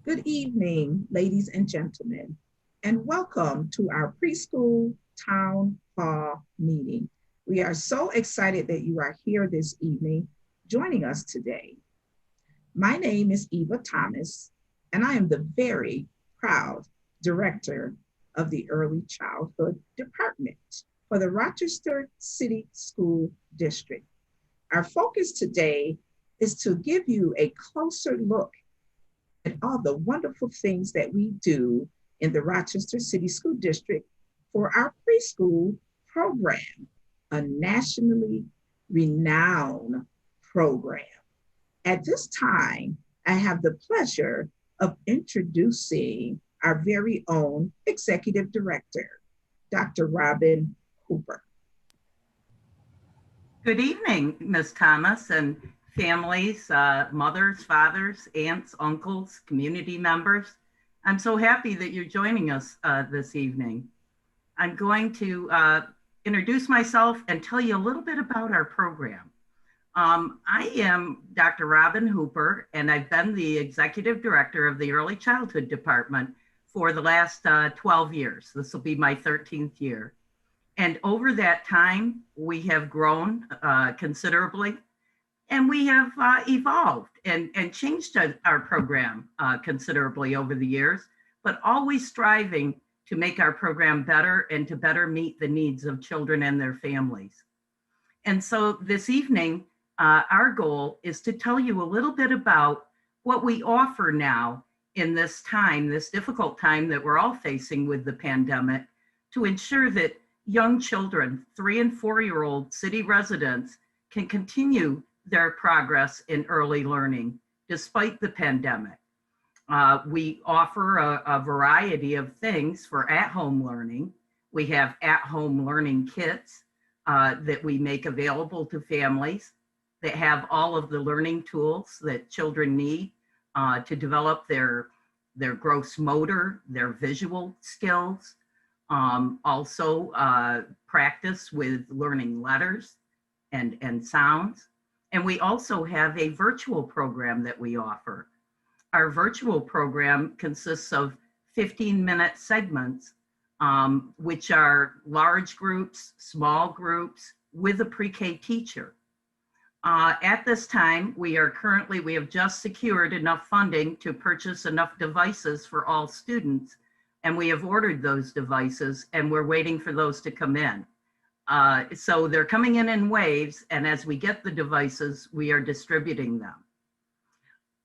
Good evening, ladies and gentlemen, and welcome to our preschool town hall meeting. We are so excited that you are here this evening joining us today. My name is Eva Thomas, and I am the very proud director of the Early Childhood Department for the Rochester City School District. Our focus today is to give you a closer look at all the wonderful things that we do in the Rochester City School District for our preschool program, a nationally renowned program. At this time, I have the pleasure of introducing our very own executive director, Dr. Robin Hooper. Good evening, Ms. Thomas and families, mothers, fathers, aunts, uncles, community members. I'm so happy that you're joining us this evening. I'm going to introduce myself and tell you a little bit about our program. I am Dr. Robin Hooper, and I've been the executive director of the Early Childhood Department for the last 12 years. This will be my 13th year. And over that time, we have grown considerably, and we have evolved and changed our program considerably over the years, but always striving to make our program better and to better meet the needs of children and their families. And so this evening, our goal is to tell you a little bit about what we offer now in this time, this difficult time that we're all facing with the pandemic, to ensure that young children, 3 and 4-year-old city residents, can continue their progress in early learning despite the pandemic. We offer a variety of things for at-home learning. We have at-home learning kits that we make available to families that have all of the learning tools that children need to develop their gross motor, their visual skills. Also practice with learning letters and sounds. And we also have a virtual program that we offer. Our virtual program consists of 15-minute segments, which are large groups, small groups, with a pre-K teacher. At this time, we have just secured enough funding to purchase enough devices for all students, and we have ordered those devices, and we're waiting for those to come in. So they're coming in waves, and as we get the devices, we are distributing them.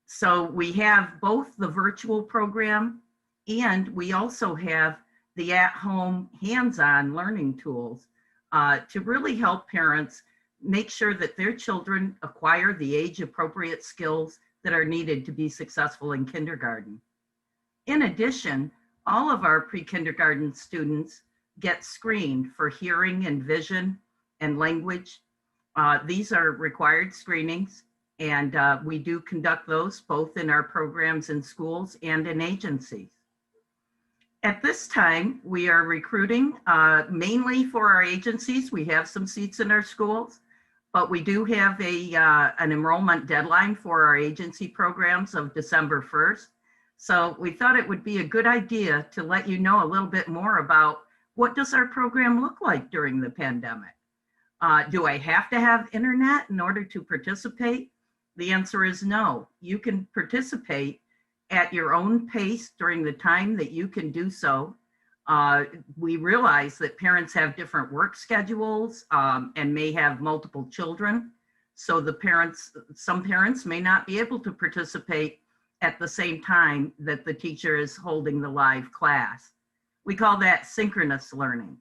So we have both the virtual program, and we also have the at-home hands-on learning tools to really help parents make sure that their children acquire the age-appropriate skills that are needed to be successful in kindergarten. In addition, all of our pre-kindergarten students get screened for hearing and vision and language. These are required screenings, and we do conduct those both in our programs in schools and in agencies. At this time, we are recruiting mainly for our agencies. We have some seats in our schools, but we do have an enrollment deadline for our agency programs of December 1st. So we thought it would be a good idea to let you know a little bit more about what does our program look like during the pandemic. Do I have to have internet in order to participate? The answer is no. You can participate at your own pace during the time that you can do so. We realize that parents have different work schedules and may have multiple children. So some parents may not be able to participate at the same time that the teacher is holding the live class. We call that synchronous learning.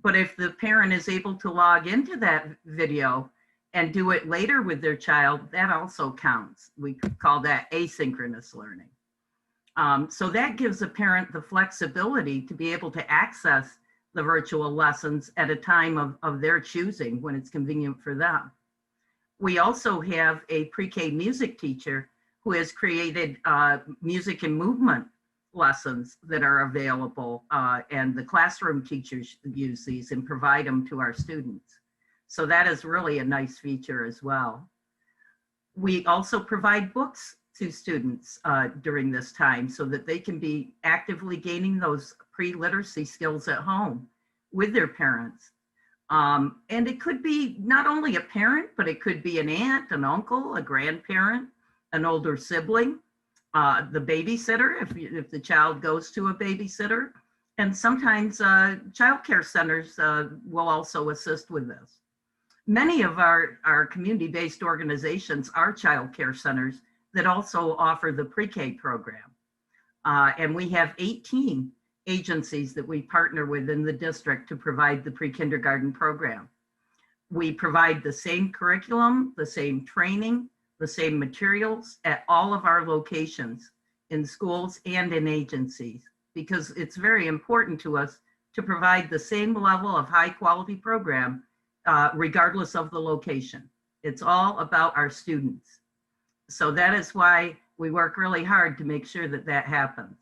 But if the parent is able to log into that video and do it later with their child, that also counts. We call that asynchronous learning. So that gives a parent the flexibility to be able to access the virtual lessons at a time of their choosing when it's convenient for them. We also have a pre-K music teacher who has created music and movement lessons that are available, and the classroom teachers use these and provide them to our students. So that is really a nice feature as well. We also provide books to students during this time so that they can be actively gaining those pre-literacy skills at home with their parents. And it could be not only a parent, but it could be an aunt, an uncle, a grandparent, an older sibling, the babysitter, if the child goes to a babysitter. And sometimes child care centers will also assist with this. Many of our community-based organizations are child care centers that also offer the pre-K program. And we have 18 agencies that we partner with in the district to provide the pre-kindergarten program. We provide the same curriculum, the same training, the same materials at all of our locations in schools and in agencies, because it's very important to us to provide the same level of high quality program regardless of the location. It's all about our students. So that is why we work really hard to make sure that that happens.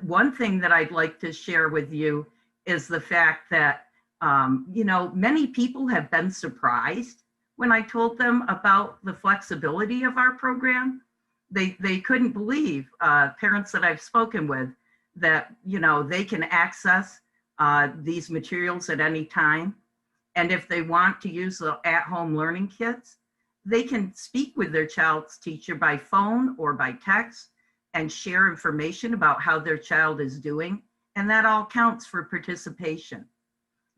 One thing that I'd like to share with you is the fact that, many people have been surprised when I told them about the flexibility of our program. They couldn't believe, parents that I've spoken with, that, they can access these materials at any time. And if they want to use the at-home learning kits, they can speak with their child's teacher by phone or by text and share information about how their child is doing. And that all counts for participation.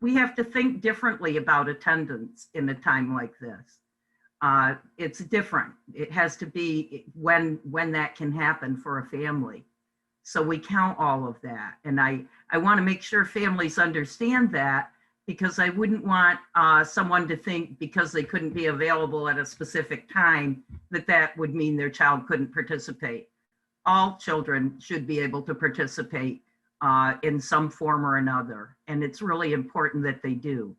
We have to think differently about attendance in a time like this. It's different. It has to be when that can happen for a family. So we count all of that. And I want to make sure families understand that, because I wouldn't want someone to think because they couldn't be available at a specific time that would mean their child couldn't participate. All children should be able to participate in some form or another. And it's really important that they do,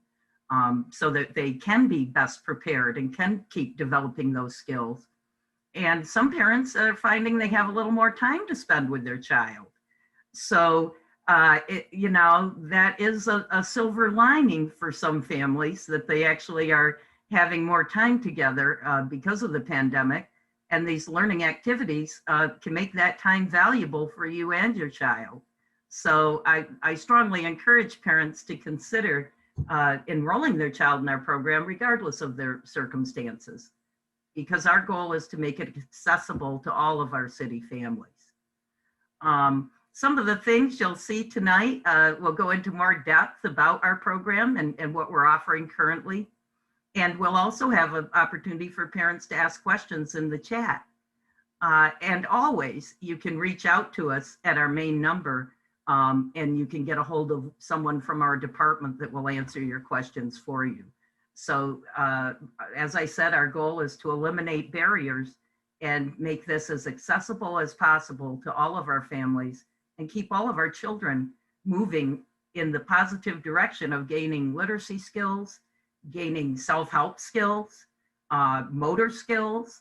so that they can be best prepared and can keep developing those skills. And some parents are finding they have a little more time to spend with their child. So that is a silver lining for some families, that they actually are having more time together because of the pandemic. And these learning activities can make that time valuable for you and your child. So I strongly encourage parents to consider enrolling their child in our program, regardless of their circumstances, because our goal is to make it accessible to all of our city families. Some of the things you'll see tonight will go into more depth about our program and what we're offering currently. And we'll also have an opportunity for parents to ask questions in the chat. And always, you can reach out to us at our main number, and you can get a hold of someone from our department that will answer your questions for you. So as I said, our goal is to eliminate barriers and make this as accessible as possible to all of our families, and keep all of our children moving in the positive direction of gaining literacy skills, gaining self-help skills, motor skills,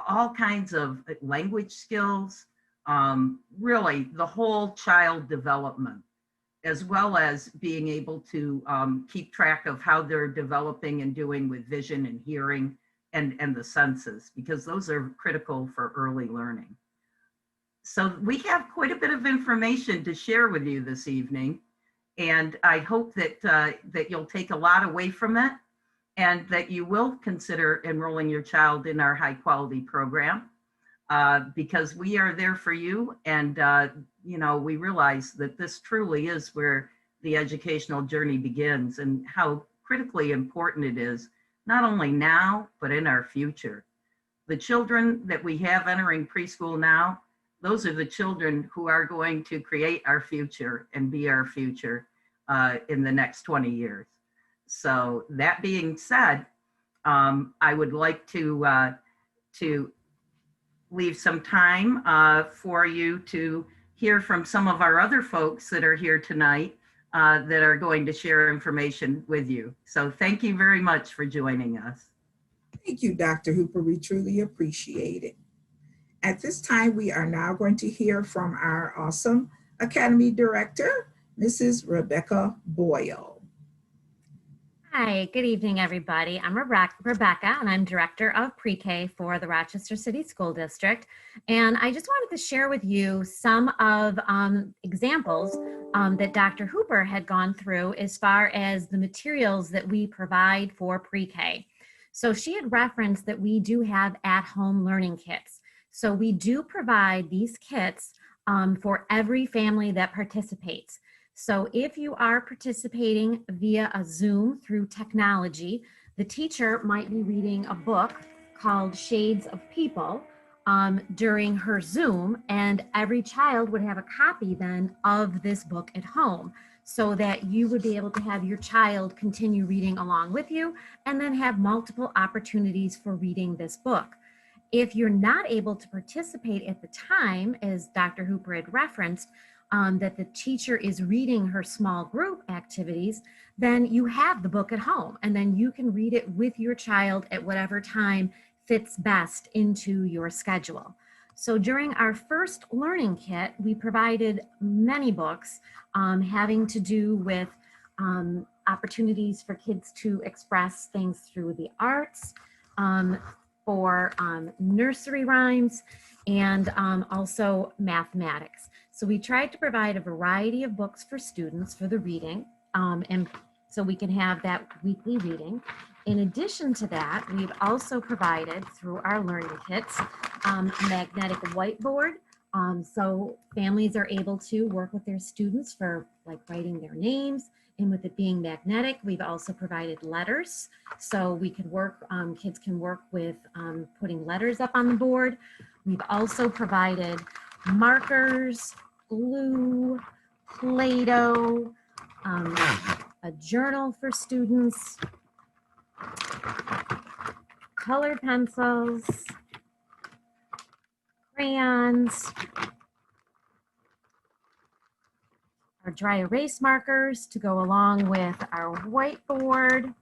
all kinds of language skills, really the whole child development, as well as being able to keep track of how they're developing and doing with vision and hearing and the senses, because those are critical for early learning. So we have quite a bit of information to share with you this evening, and I hope that you'll take a lot away from it, and that you will consider enrolling your child in our high quality program, because we are there for you. And we realize that this truly is where the educational journey begins, and how critically important it is, not only now, but in our future. The children that we have entering preschool now, those are the children who are going to create our future and be our future in the next 20 years. So that being said, I would like to leave some time for you to hear from some of our other folks that are here tonight that are going to share information with you. So thank you very much for joining us. Thank you, Dr. Hooper. We truly appreciate it. At this time, we are now going to hear from our awesome Academy Director, Mrs. Rebecca Boyle. Hi, good evening, everybody. I'm Rebecca, and I'm Director of Pre-K for the Rochester City School District. And I just wanted to share with you some of examples that Dr. Hooper had gone through as far as the materials that we provide for pre-K. So she had referenced that we do have at-home learning kits. So we do provide these kits for every family that participates. So if you are participating via a Zoom through technology, the teacher might be reading a book called Shades of People during her Zoom, and every child would have a copy then of this book at home so that you would be able to have your child continue reading along with you and then have multiple opportunities for reading this book. If you're not able to participate at the time, as Dr. Hooper had referenced, that the teacher is reading her small group activities, then you have the book at home and then you can read it with your child at whatever time fits best into your schedule. So during our first learning kit, we provided many books having to do with opportunities for kids to express things through the arts, for nursery rhymes, and also mathematics. So we tried to provide a variety of books for students for the reading, and so we can have that weekly reading. In addition to that, we've also provided through our learning kits a magnetic whiteboard. So families are able to work with their students for like writing their names, and with it being magnetic, we've also provided letters. So we could work, kids can work with putting letters up on the board. We've also provided markers, glue, Play-Doh, a journal for students, colored pencils, crayons, our dry erase markers to go along with our whiteboard,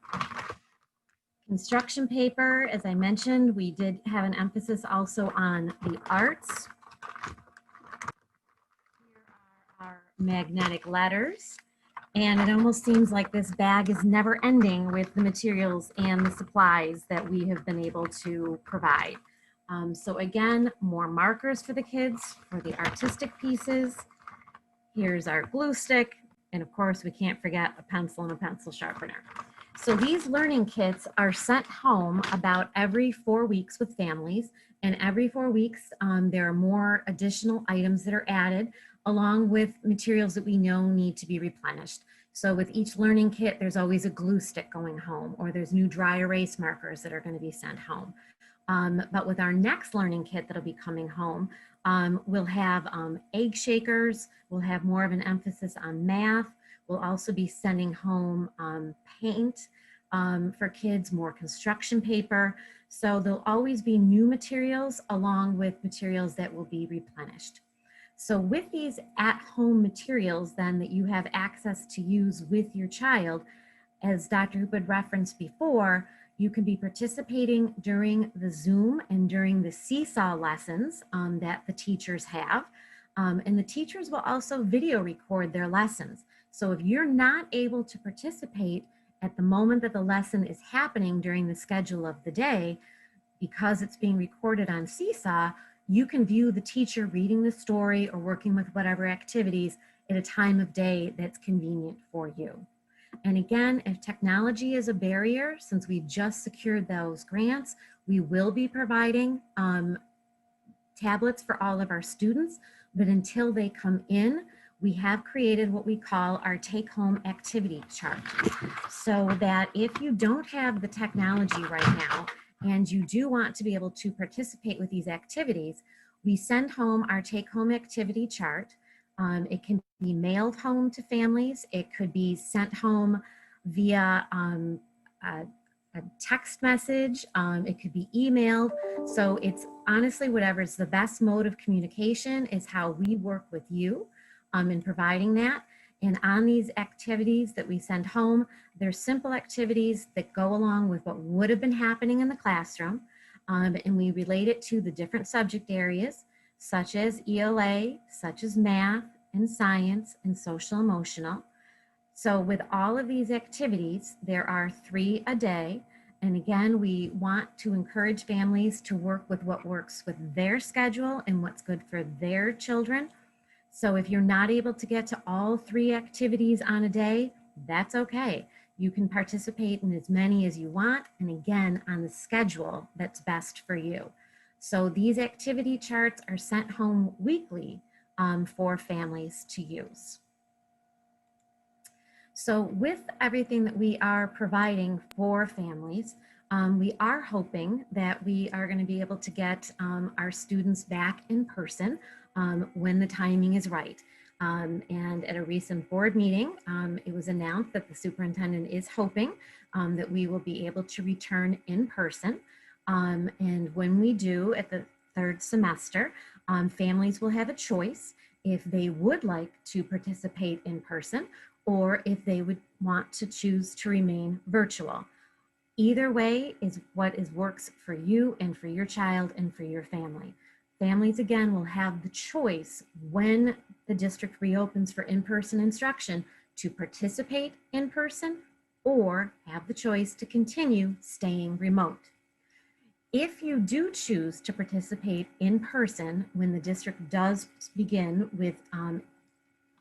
construction paper. As I mentioned, we did have an emphasis also on the arts. Here are our magnetic letters. And it almost seems like this bag is never ending with the materials and the supplies that we have been able to provide. So again, more markers for the kids for the artistic pieces. Here's our glue stick. And of course, we can't forget a pencil and a pencil sharpener. So these learning kits are sent home about every 4 weeks with families. And every 4 weeks, there are more additional items that are added along with materials that we know need to be replenished. So with each learning kit, there's always a glue stick going home, or there's new dry erase markers that are going to be sent home. But with our next learning kit that'll be coming home, we'll have egg shakers, we'll have more of an emphasis on math. We'll also be sending home paint for kids, more construction paper. So there'll always be new materials along with materials that will be replenished. So with these at-home materials then that you have access to use with your child, as Dr. Hoop had referenced before, you can be participating during the Zoom and during the Seesaw lessons that the teachers have. And the teachers will also video record their lessons. So if you're not able to participate at the moment that the lesson is happening during the schedule of the day, because it's being recorded on Seesaw, you can view the teacher reading the story or working with whatever activities at a time of day that's convenient for you. And again, if technology is a barrier, since we just secured those grants, we will be providing tablets for all of our students, but until they come in, we have created what we call our take-home activity chart. So that if you don't have the technology right now, and you do want to be able to participate with these activities, we send home our take-home activity chart. It can be mailed home to families. It could be sent home via a text message. It could be emailed. So it's honestly whatever's the best mode of communication is how we work with you in providing that. And on these activities that we send home, they're simple activities that go along with what would have been happening in the classroom. And we relate it to the different subject areas, such as ELA, such as math and science and social emotional. So with all of these activities, there are 3 a day. And again, we want to encourage families to work with what works with their schedule and what's good for their children. So if you're not able to get to all 3 activities on a day, that's okay. You can participate in as many as you want, and again, on the schedule that's best for you. So these activity charts are sent home weekly for families to use. So with everything that we are providing for families, we are hoping that we are going to be able to get our students back in person when the timing is right. And at a recent board meeting, it was announced that the superintendent is hoping that we will be able to return in person. And when we do at the 3rd semester, families will have a choice if they would like to participate in person or if they would want to choose to remain virtual. Either way is what works for you and for your child and for your family. Families, again, will have the choice when the district reopens for in-person instruction to participate in person or have the choice to continue staying remote. If you do choose to participate in person when the district does begin with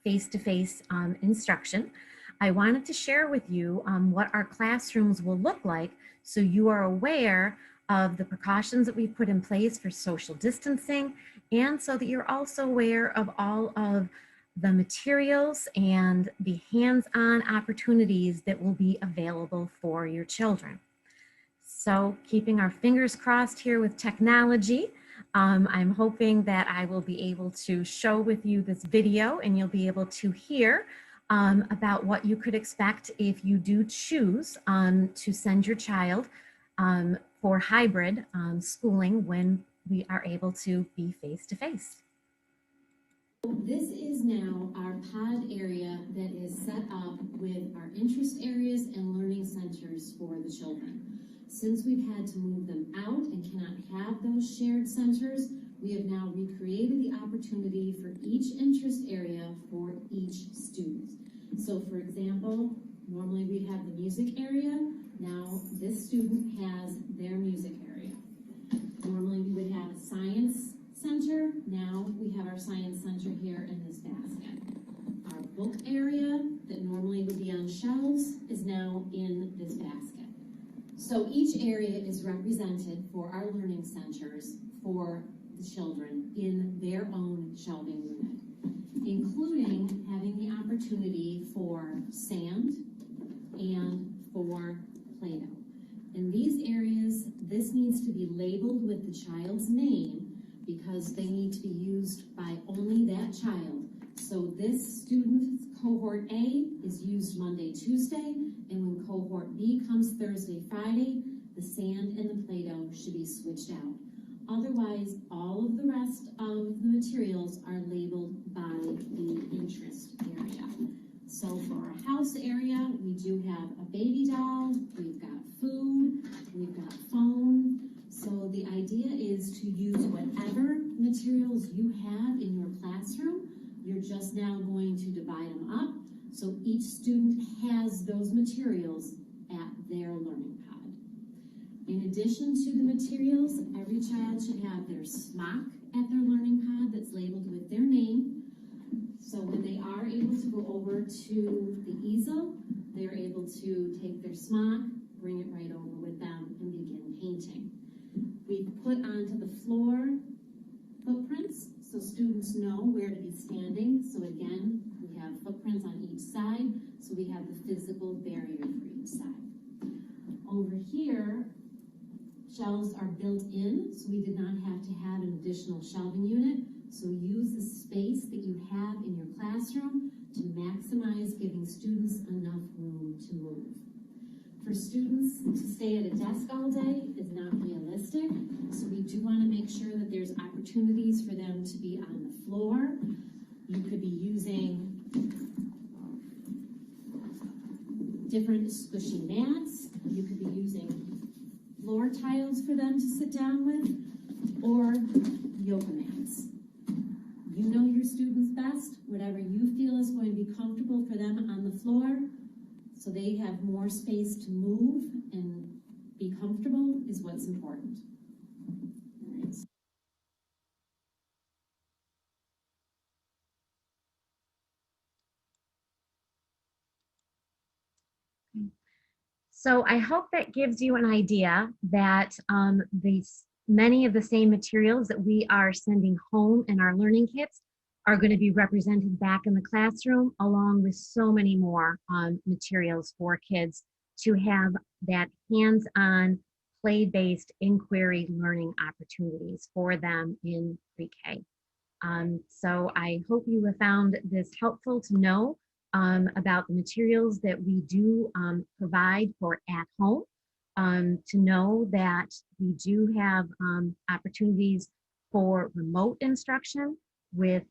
face-to-face instruction, I wanted to share with you what our classrooms will look like so you are aware of the precautions that we've put in place for social distancing, and so that you're also aware of all of the materials and the hands-on opportunities that will be available for your children. So keeping our fingers crossed here with technology, I'm hoping that I will be able to show with you this video and you'll be able to hear about what you could expect if you do choose to send your child for hybrid schooling when we are able to be face-to-face. This is now our pod area that is set up with our interest areas and learning centers for the children. Since we've had to move them out and cannot have those shared centers, we have now recreated the opportunity for each interest area for each student. So for example, normally we'd have the music area. Now this student has their music area. Normally we would have a science center. Now we have our science center here in this basket. Our book area that normally would be on shelves is now in this basket. So each area is represented for our learning centers for the children in their own shelving unit, including having the opportunity for sand and for Play-Doh. In these areas, this needs to be labeled with the child's name because they need to be used by only that child. So this student's cohort A is used Monday, Tuesday, and when cohort B comes Thursday, Friday, the sand and the Play-Doh should be switched out. Otherwise, all of the rest of the materials are labeled by the interest area. So for our house area, we do have a baby doll, we've got food, we've got phone. So the idea is to use whatever materials you have in your classroom. You're just now going to divide them up so each student has those materials at their learning pod. In addition to the materials, every child should have their smock at their learning pod that's labeled with their name. So when they are able to go over to the easel, they're able to take their smock, bring it right over with them, and begin painting. We've put onto the floor footprints so students know where to be standing. So again, we have footprints on each side, so we have the physical barrier for each side. Over here, shelves are built in, so we did not have to have an additional shelving unit. So use the space that you have in your classroom to maximize giving students enough room to move. For students to stay at a desk all day is not realistic, so we do want to make sure that there's opportunities for them to be on the floor. You could be using different squishy mats. You could be using floor tiles for them to sit down with, or yoga mats. You know your students best. Whatever you feel is going to be comfortable for them on the floor, So they have more space to move and be comfortable is what's important. All right. So I hope that gives you an idea that many of the same materials that we are sending home in our learning kits are going to be represented back in the classroom, along with so many more materials for kids to have that hands-on, play-based inquiry learning opportunities for them in pre-K. So I hope you have found this helpful to know about the materials that we do provide for at home, to know that we do have opportunities for remote instruction with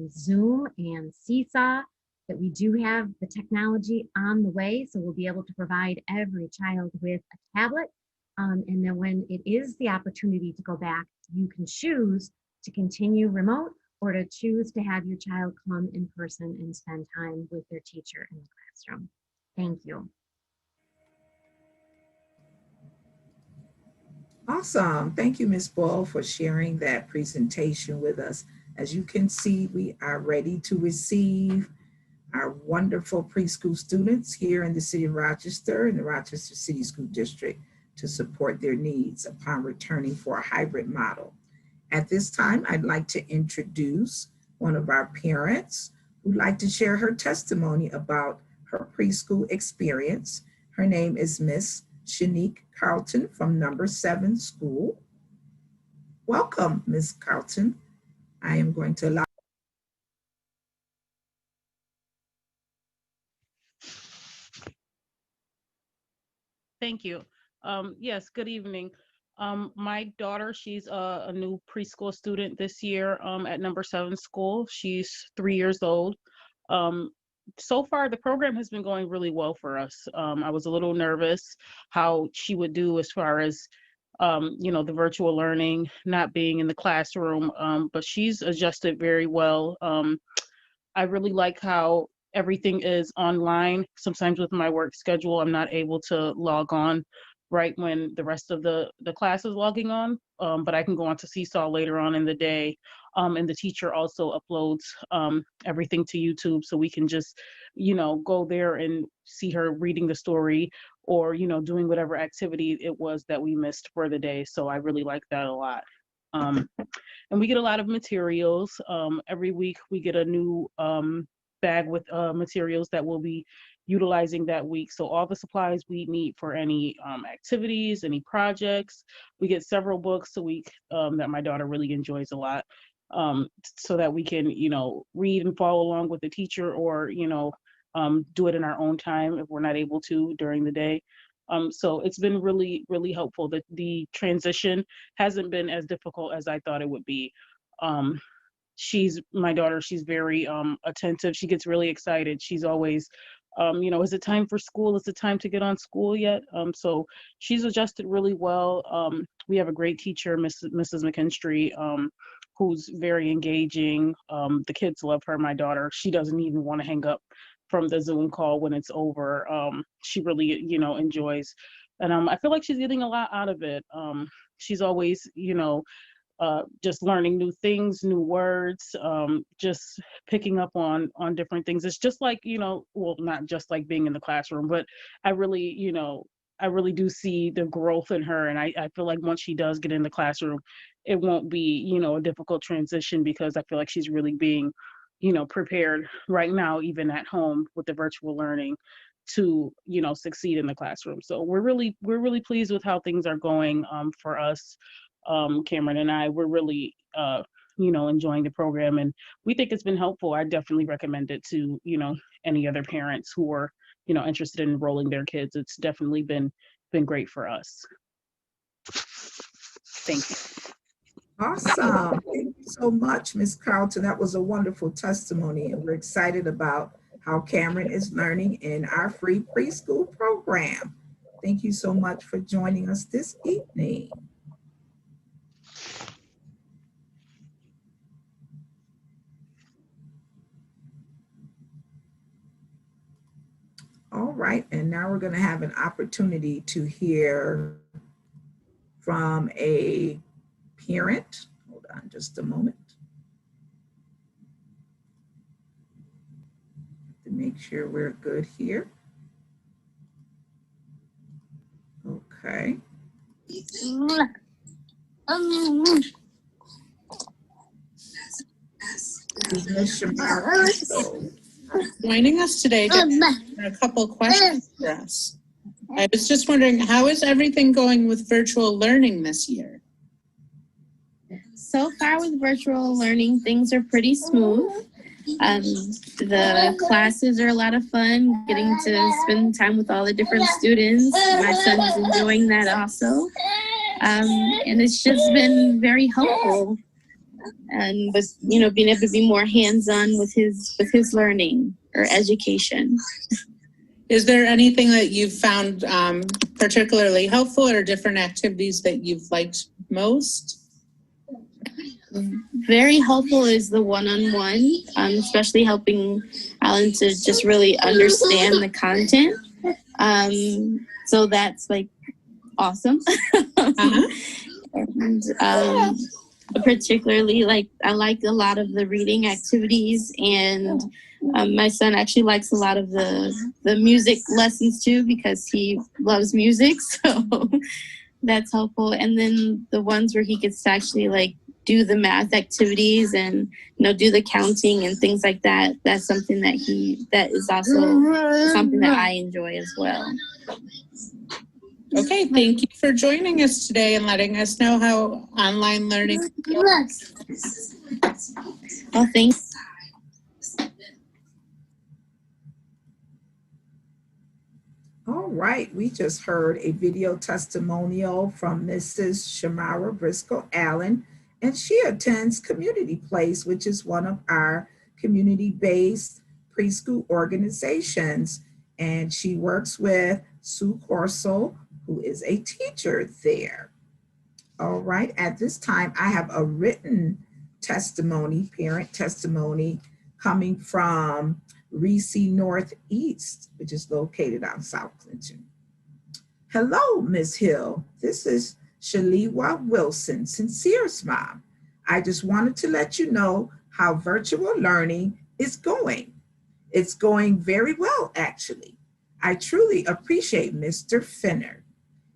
Zoom and Seesaw, that we do have the technology on the way, so we'll be able to provide every child with a tablet. And then when it is the opportunity to go back, you can choose to continue remote or to choose to have your child come in person and spend time with their teacher in the classroom. Thank you. Awesome. Thank you, Ms. Boyle, for sharing that presentation with us. As you can see, we are ready to receive our wonderful preschool students here in the city of Rochester and the Rochester City School District to support their needs upon returning for a hybrid model. At this time, I'd like to introduce one of our parents who'd like to share her testimony about her preschool experience. Her name is Miss Shanique Carlton from number 7 school. Welcome, Miss Carlton. I am going to allow. Thank you. Yes, good evening. My daughter, she's a new preschool student this year at number 7 school. She's 3 years old. So far, the program has been going really well for us. I was a little nervous how she would do as far as the virtual learning, not being in the classroom, but she's adjusted very well. I really like how everything is online. Sometimes with my work schedule, I'm not able to log on right when the rest of the class is logging on, but I can go on to Seesaw later on in the day. And the teacher also uploads everything to YouTube, so we can just, go there and see her reading the story or, doing whatever activity it was that we missed for the day. So I really like that a lot. And we get a lot of materials. Every week we get a new bag with materials that we'll be utilizing that week. So all the supplies we need for any activities, any projects. We get several books a week that my daughter really enjoys a lot, so that we can, read and follow along with the teacher, or, do it in our own time if we're not able to during the day. So it's been really, really helpful. That the transition hasn't been as difficult as I thought it would be. My daughter, she's very attentive. She gets really excited. She's always, is it time for school? Is it time to get on school yet? So she's adjusted really well. We have a great teacher, Mrs. McKinstry, who's very engaging. The kids love her. My daughter, she doesn't even want to hang up from the Zoom call when it's over. She really, enjoys. And I feel like she's getting a lot out of it. She's always, just learning new things, new words, just picking up on different things. It's just like, well, not just like being in the classroom, but I really do see the growth in her. And I feel like once she does get in the classroom, it won't be, a difficult transition, because I feel like she's really being, prepared right now, even at home with the virtual learning, to, succeed in the classroom. So we're really pleased with how things are going for us. Cameron and I, we're really, enjoying the program, and we think it's been helpful. I definitely recommend it to, any other parents who are, interested in enrolling their kids. It's definitely been great for us. Thank you. Awesome. Thank you so much, Ms. Carlton. That was a wonderful testimony, and we're excited about how Cameron is learning in our free preschool program. Thank you so much for joining us this evening. All right, and now we're going to have an opportunity to hear from a parent. Hold on just a moment. To make sure we're good here. Okay. This is Ms. Shamara. Joining us today to answer a couple questions for us. I was just wondering, how is everything going with virtual learning this year? So far with virtual learning, things are pretty smooth. The classes are a lot of fun, getting to spend time with all the different students. My son is enjoying that also. And it's just been very helpful. And with, being able to be more hands-on with his learning or education. Is there anything that you've found particularly helpful or different activities that you've liked most? Very helpful is the one-on-one, especially helping Alan to just really understand the content. So that's like awesome. And particularly I like a lot of the reading activities, and my son actually likes a lot of the music lessons too, because he loves music. So that's helpful. And then the ones where he gets to actually do the math activities and do the counting and things like that. That's something that is also something that I enjoy as well. Okay, thank you for joining us today and letting us know how online learning works. Well, thanks. All right, we just heard a video testimonial from Mrs. Shamara Briscoe Allen, and she attends Community Place, which is one of our community-based preschool organizations. And she works with Sue Corso, who is a teacher there. All right, at this time, I have a written testimony, parent testimony, coming from Reese Northeast, which is located on South Clinton. Hello, Ms. Hill. This is Shaliwa Wilson, Sincere's mom. I just wanted to let you know how virtual learning is going. It's going very well, actually. I truly appreciate Mr. Finner.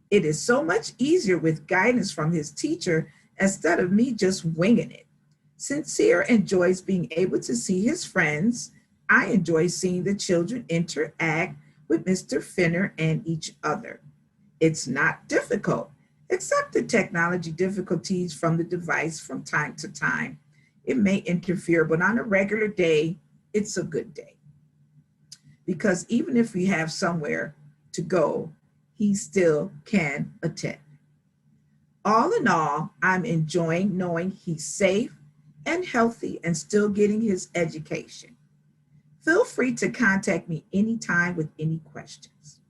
It is so much easier with guidance from his teacher instead of me just winging it. Sincere enjoys being able to see his friends. I enjoy seeing the children interact with Mr. Finner and each other. It's not difficult, except the technology difficulties from the device from time to time. It may interfere, but on a regular day, it's a good day. Because even if we have somewhere to go, he still can attend. All in all, I'm enjoying knowing he's safe and healthy and still getting his education. Feel free to contact me anytime with any questions.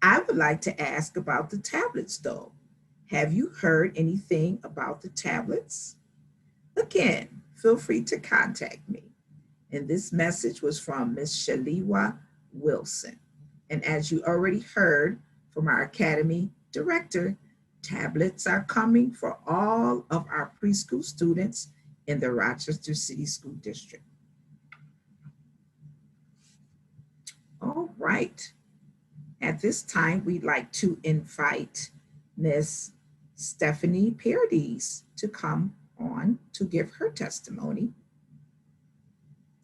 I would like to ask about the tablets though. Have you heard anything about the tablets? Again, feel free to contact me. And this message was from Ms. Shaliwa Wilson. And as you already heard from our Academy Director, tablets are coming for all of our preschool students in the Rochester City School District. All right. At this time, we'd like to invite Ms. Stephanie Paredes to come on to give her testimony.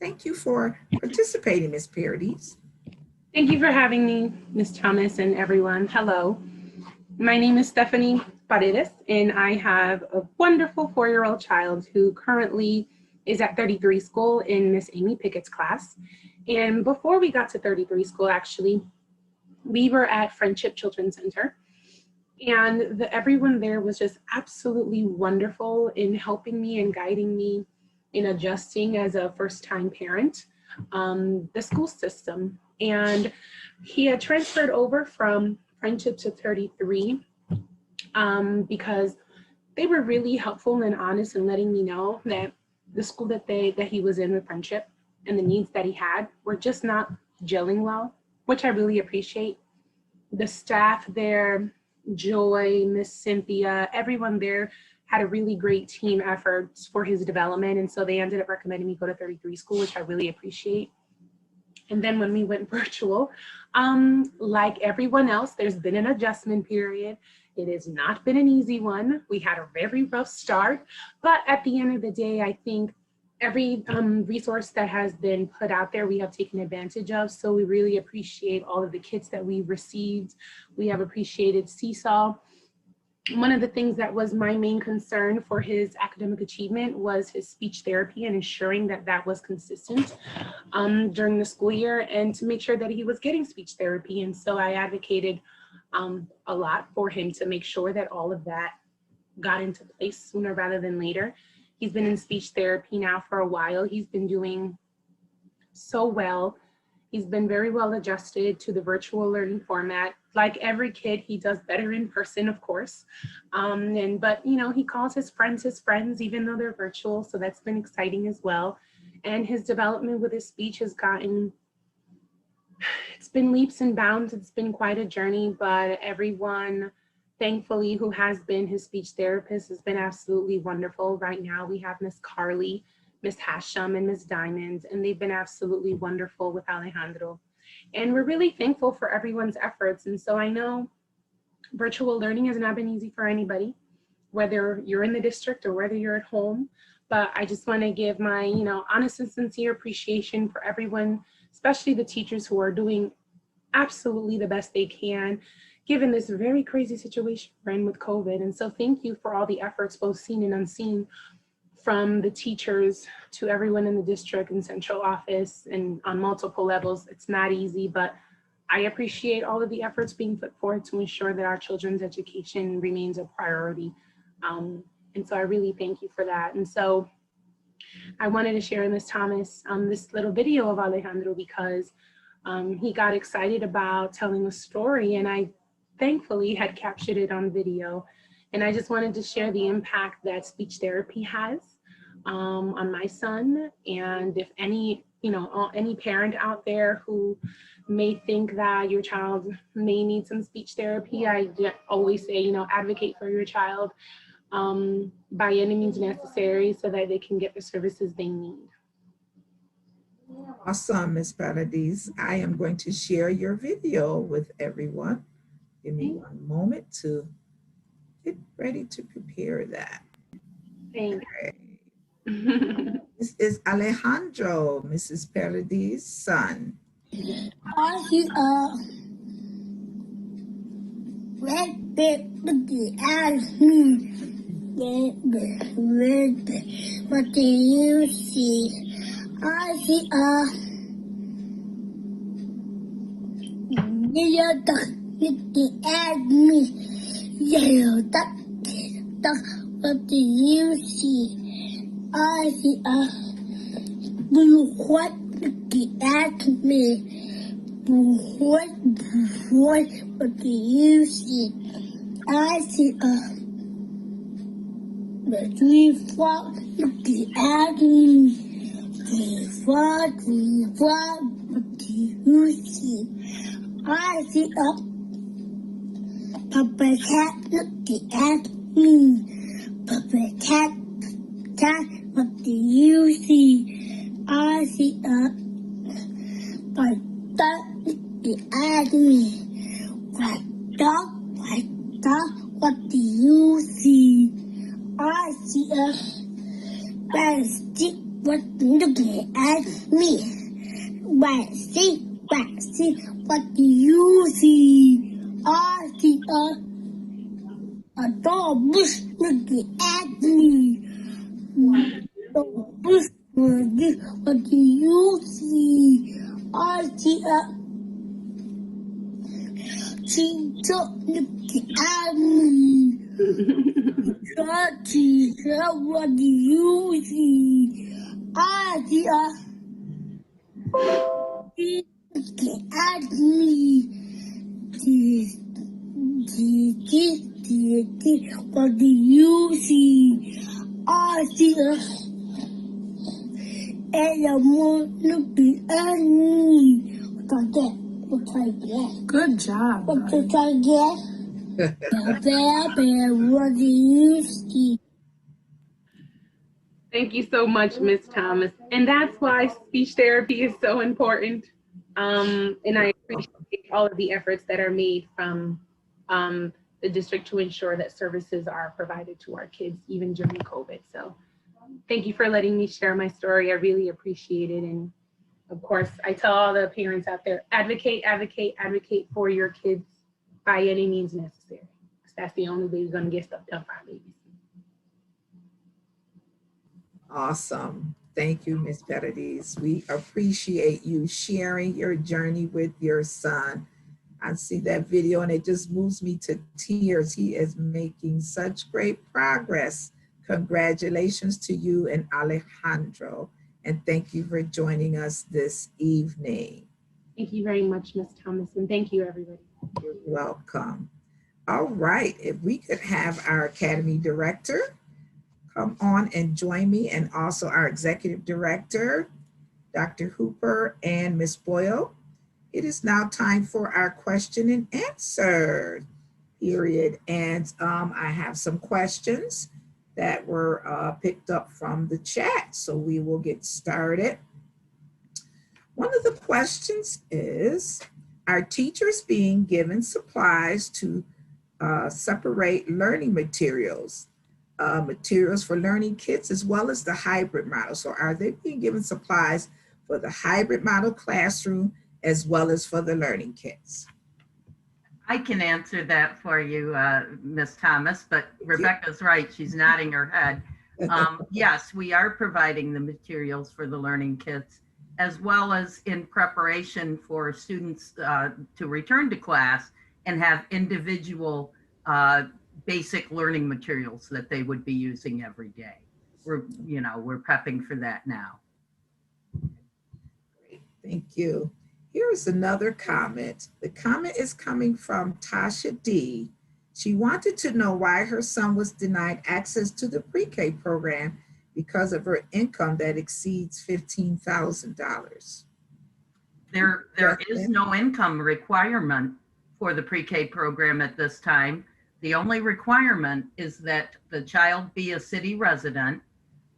Thank you for participating, Ms. Paredes. Thank you for having me, Ms. Thomas and everyone. Hello. My name is Stephanie Paredes, and I have a wonderful 4-year-old child who currently is at 33 school in Miss Amy Pickett's class. And before we got to 33 school, actually, we were at Friendship Children's Center. And everyone there was just absolutely wonderful in helping me and guiding me in adjusting as a first-time parent, the school system. And he had transferred over from Friendship to 33 because they were really helpful and honest in letting me know that the school that he was in with Friendship and the needs that he had were just not gelling well which I really appreciate. The staff there, Joy, Miss Cynthia, everyone there had a really great team effort for his development. And so they ended up recommending me go to 33 school, which I really appreciate. And then when we went virtual, like everyone else, there's been an adjustment period. It has not been an easy one. We had a very rough start, but at the end of the day, I think every resource that has been put out there, we have taken advantage of. So we really appreciate all of the kits that we've received. We have appreciated Seesaw. One of the things that was my main concern for his academic achievement was his speech therapy and ensuring that that was consistent during the school year and to make sure that he was getting speech therapy. And so I advocated a lot for him to make sure that all of that got into place sooner rather than later. He's been in speech therapy now for a while. He's been doing so well. He's been very well adjusted to the virtual learning format. Like every kid, he does better in person, of course. But you know, he calls his friends, even though they're virtual. So that's been exciting as well. And his development with his speech has it's been leaps and bounds. It's been quite a journey, but everyone, thankfully, who has been his speech therapist has been absolutely wonderful. Right now, we have Miss Carly, Miss Hashem, and Miss Diamonds, and they've been absolutely wonderful with Alejandro. And we're really thankful for everyone's efforts. And so I know virtual learning has not been easy for anybody, whether you're in the district or whether you're at home. But I just want to give my, honest and sincere appreciation for everyone, especially the teachers who are doing absolutely the best they can, given this very crazy situation we're in with COVID. And so thank you for all the efforts, both seen and unseen, from the teachers to everyone in the district and central office and on multiple levels. It's not easy, but I appreciate all of the efforts being put forth to ensure that our children's education remains a priority. And so I really thank you for that. And so I wanted to share, Ms. Thomas, this little video of Alejandro because he got excited about telling a story, and I thankfully had captured it on video. And I just wanted to share the impact that speech therapy has on my son. And if any parent out there who may think that your child may need some speech therapy, I always say, advocate for your child by any means necessary so that they can get the services they need. Awesome, Ms. Paredes. I am going to share your video with everyone. Give me one moment to get ready to prepare that. Thanks. Okay. This is Alejandro, Mrs. Paredes' son. What do you see? I see yellow duck looking at me. Yellow duck. What do you see? I see blue white looking at me. Blue white. What do you see? I see the tree frog looking at me. Tree frog. What do you see? I see Papa cat looking at me. Papa cat. What do you see? I see white dog looking at me. White dog. What do you see? I see white stick. What looking at me? White stick. What do you see? I see a dog bush looking at me. Dog bush. What do you see? I see a teacher looking at me. Teacher, what do you see? I see a looking at me. What do you see? I see a animal looking at me. What I get? Good job. What did I get? Bear, what do you see? Thank you so much, Miss Thomas. And that's why speech therapy is so important. And I appreciate all of the efforts that are made from the district to ensure that services are provided to our kids, even during COVID. So thank you for letting me share my story. I really appreciate it. And of course, I tell all the parents out there, advocate, advocate, advocate for your kids by any means necessary. Because that's the only way we're going to get stuff done for our babies. Awesome. Thank you, Ms. Paredes. We appreciate you sharing your journey with your son. I see that video and it just moves me to tears. He is making such great progress. Congratulations to you and Alejandro. And thank you for joining us this evening. Thank you very much, Ms. Thomas, and thank you, everybody. You're welcome. All right, if we could have our Academy Director come on and join me, and also our Executive Director, Dr. Hooper and Ms. Boyle. It is now time for our question and answer period. And I have some questions that were picked up from the chat, so we will get started. One of the questions is, are teachers being given supplies to separate learning materials for learning kits, as well as the hybrid model? So are they being given supplies for the hybrid model classroom as well as for the learning kits? I can answer that for you, Ms. Thomas, but Rebecca's right. She's nodding her head. Yes, we are providing the materials for the learning kits, as well as in preparation for students to return to class and have individual basic learning materials that they would be using every day. We're prepping for that now. Great, thank you. Here is another comment. The comment is coming from Tasha D. She wanted to know why her son was denied access to the pre-K program because of her income that exceeds $15,000. There is no income requirement for the pre-K program at this time. The only requirement is that the child be a city resident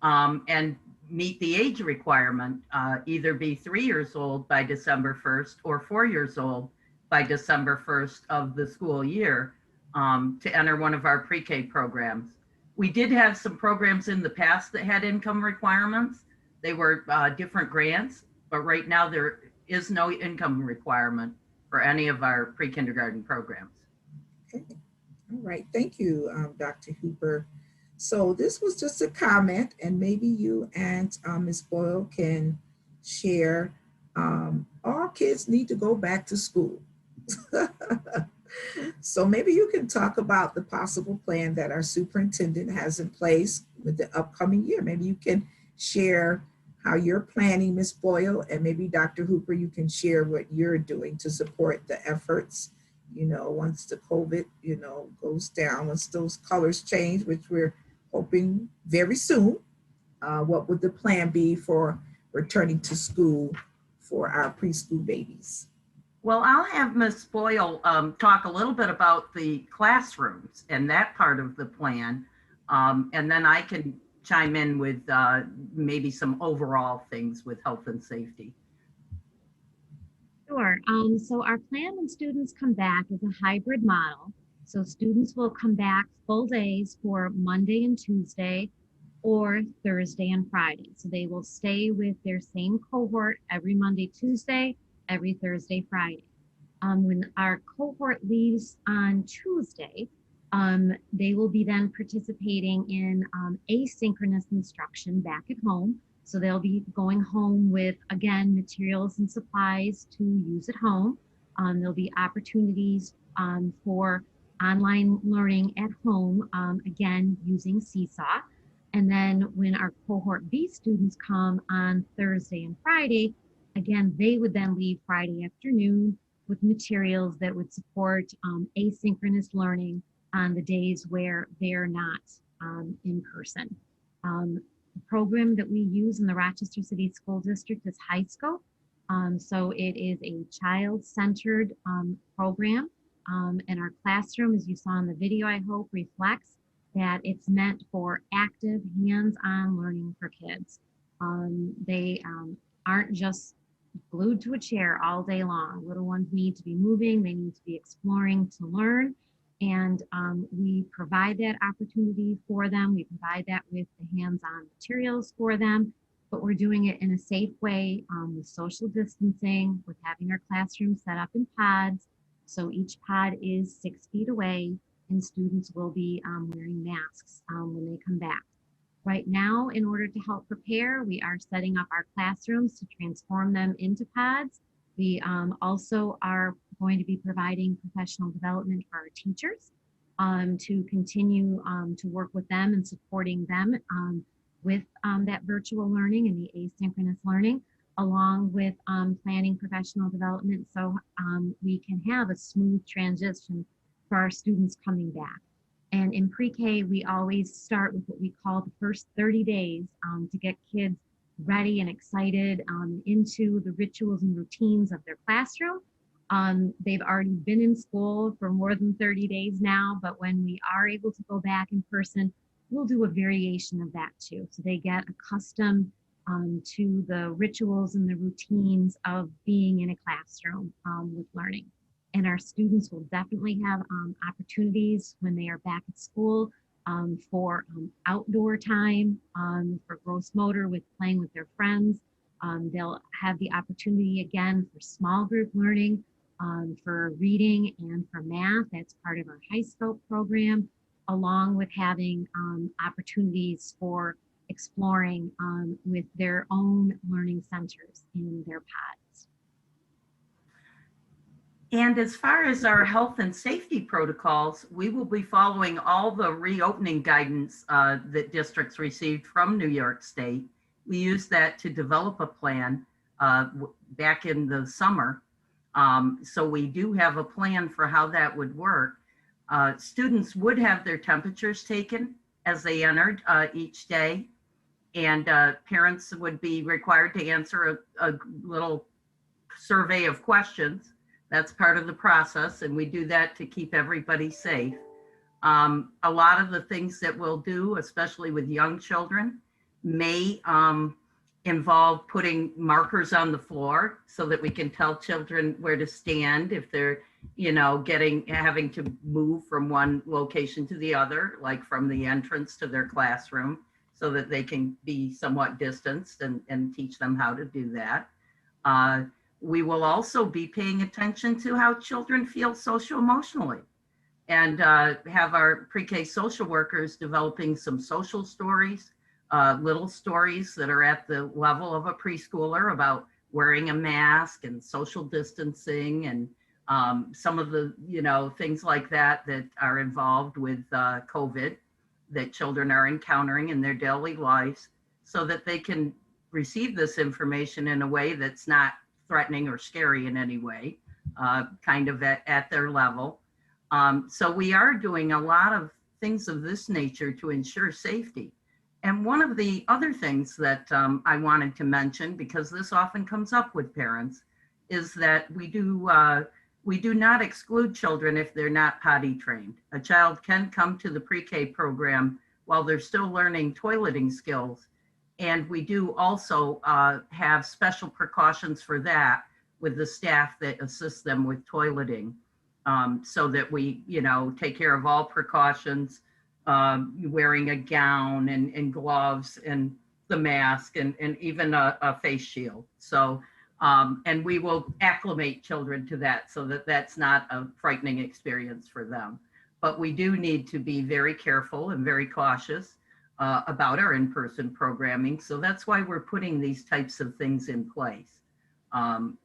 and meet the age requirement, either be 3 years old by December 1st or 4 years old by December 1st of the school year to enter one of our pre-K programs. We did have some programs in the past that had income requirements. They were different grants, but right now there is no income requirement for any of our pre-kindergarten programs. Okay. All right, thank you, Dr. Hooper. So this was just a comment, and maybe you and Ms. Boyle can share. All kids need to go back to school. So maybe you can talk about the possible plan that our superintendent has in place with the upcoming year. Maybe you can share how you're planning, Ms. Boyle, and maybe Dr. Hooper, you can share what you're doing to support the efforts, once the COVID, goes down, once those colors change, which we're hoping very soon. What would the plan be for returning to school for our preschool babies? Well, I'll have Ms. Boyle talk a little bit about the classrooms and that part of the plan. And then I can chime in with maybe some overall things with health and safety. Sure. So our plan when students come back is a hybrid model. So students will come back full days for Monday and Tuesday or Thursday and Friday. So they will stay with their same cohort every Monday, Tuesday, every Thursday, Friday. When our cohort leaves on Tuesday, they will be then participating in asynchronous instruction back at home. So they'll be going home with, again, materials and supplies to use at home. There'll be opportunities for online learning at home, again, using Seesaw. And then when our cohort B students come on Thursday and Friday, again, they would then leave Friday afternoon with materials that would support asynchronous learning on the days where they're not in person. The program that we use in the Rochester City School District is HighScope. So it is a child-centered program. And our classroom, as you saw in the video, I hope, reflects that it's meant for active, hands-on learning for kids. They aren't just glued to a chair all day long. Little ones need to be moving, they need to be exploring to learn. And we provide that opportunity for them. We provide that with the hands-on materials for them, but we're doing it in a safe way with social distancing, with having our classroom set up in pods. So each pod is 6 feet away, and students will be wearing masks when they come back. Right now, in order to help prepare, we are setting up our classrooms to transform them into pods. We also are going to be providing professional development for our teachers to continue to work with them and supporting them with that virtual learning and the asynchronous learning, along with planning professional development so we can have a smooth transition for our students coming back. And in pre-K, we always start with what we call the first 30 days to get kids ready and excited into the rituals and routines of their classroom. They've already been in school for more than 30 days now, but when we are able to go back in person, we'll do a variation of that too. So they get accustomed to the rituals and the routines of being in a classroom with learning. And our students will definitely have opportunities when they are back at school for outdoor time, for gross motor with playing with their friends. They'll have the opportunity again for small group learning, for reading and for math. That's part of our high scope program, along with having opportunities for exploring with their own learning centers in their pods. And as far as our health and safety protocols, we will be following all the reopening guidance that districts received from New York State. We used that to develop a plan back in the summer. So we do have a plan for how that would work. Students would have their temperatures taken as they entered each day, and parents would be required to answer a little survey of questions. That's part of the process, and we do that to keep everybody safe. A lot of the things that we'll do, especially with young children, may involve putting markers on the floor so that we can tell children where to stand if they're, having to move from one location to the other, like from the entrance to their classroom, so that they can be somewhat distanced and teach them how to do that. We will also be paying attention to how children feel social-emotionally, and have our pre-K social workers developing some social stories, little stories that are at the level of a preschooler about wearing a mask and social distancing and some of the, things like that that are involved with COVID that children are encountering in their daily lives, so that they can receive this information in a way that's not threatening or scary in any way, kind of at their level. So we are doing a lot of things of this nature to ensure safety. And one of the other things that I wanted to mention, because this often comes up with parents, is that we do not exclude children if they're not potty trained. A child can come to the pre-K program while they're still learning toileting skills. And we do also have special precautions for that with the staff that assist them with toileting, so that we, take care of all precautions, wearing a gown and gloves and the mask and even a face shield. So, and we will acclimate children to that so that that's not a frightening experience for them. But we do need to be very careful and very cautious about our in-person programming. So that's why we're putting these types of things in place.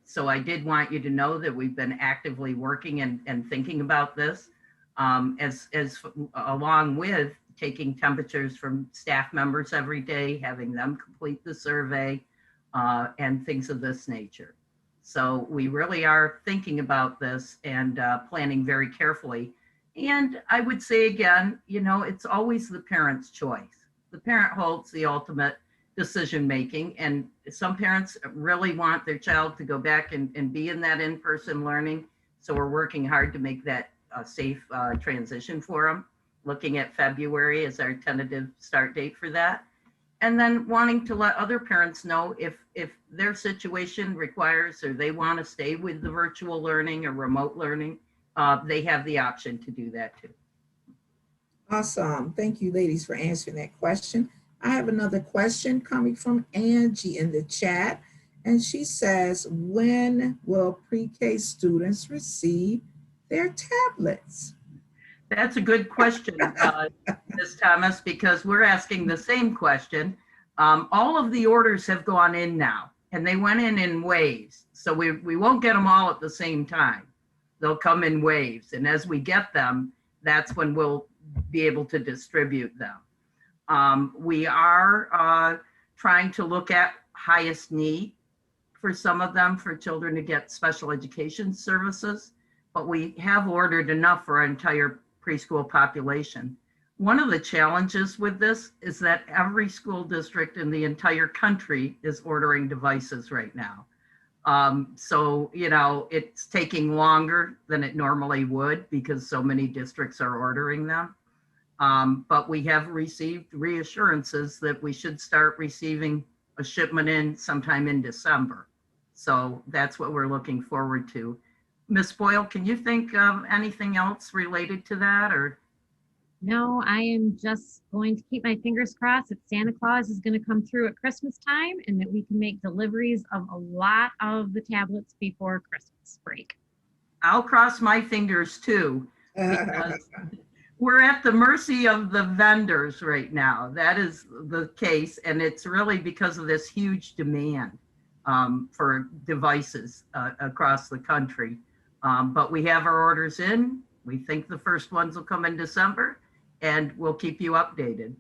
So I did want you to know that we've been actively working and thinking about this, as along with taking temperatures from staff members every day, having them complete the survey, and things of this nature. So we really are thinking about this and planning very carefully. And I would say again, it's always the parent's choice. The parent holds the ultimate decision making. And some parents really want their child to go back and be in that in-person learning. So we're working hard to make that a safe transition for them, looking at February as our tentative start date for that. And then wanting to let other parents know if their situation requires or they want to stay with the virtual learning or remote learning, they have the option to do that too. Awesome. Thank you, ladies, for answering that question. I have another question coming from Angie in the chat. And she says, when will pre-K students receive their tablets? That's a good question, Ms. Thomas, because we're asking the same question. All of the orders have gone in now, and they went in waves. So we won't get them all at the same time. They'll come in waves. And as we get them, that's when we'll be able to distribute them. We are trying to look at highest need for some of them for children to get special education services, but we have ordered enough for our entire preschool population. One of the challenges with this is that every school district in the entire country is ordering devices right now. So, you know, it's taking longer than it normally would because so many districts are ordering them. But we have received reassurances that we should start receiving a shipment in sometime in December. So that's what we're looking forward to. Ms. Boyle, can you think of anything else related to that, or? No, I am just going to keep my fingers crossed that Santa Claus is going to come through at Christmas time and that we can make deliveries of a lot of the tablets before Christmas break. I'll cross my fingers too, because we're at the mercy of the vendors right now. That is the case, and it's really because of this huge demand for devices across the country. But we have our orders in. We think the first ones will come in December, and we'll keep you updated.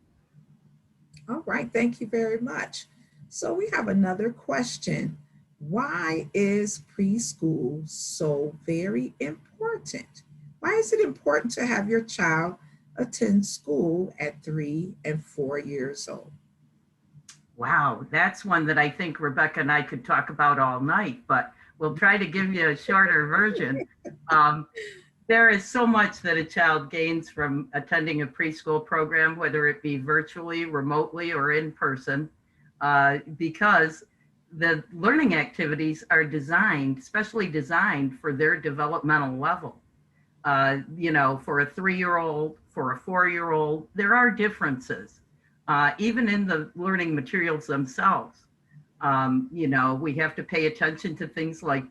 All right, thank you very much. So we have another question. Why is preschool so very important? Why is it important to have your child attend school at 3 and 4 years old? Wow, that's one that I think Rebecca and I could talk about all night, but we'll try to give you a shorter version. There is so much that a child gains from attending a preschool program, whether it be virtually, remotely, or in person, because the learning activities are designed, specially designed for their developmental level. You know, for a 3-year-old, for a 4-year-old, there are differences, even in the learning materials themselves. You know, we have to pay attention to things like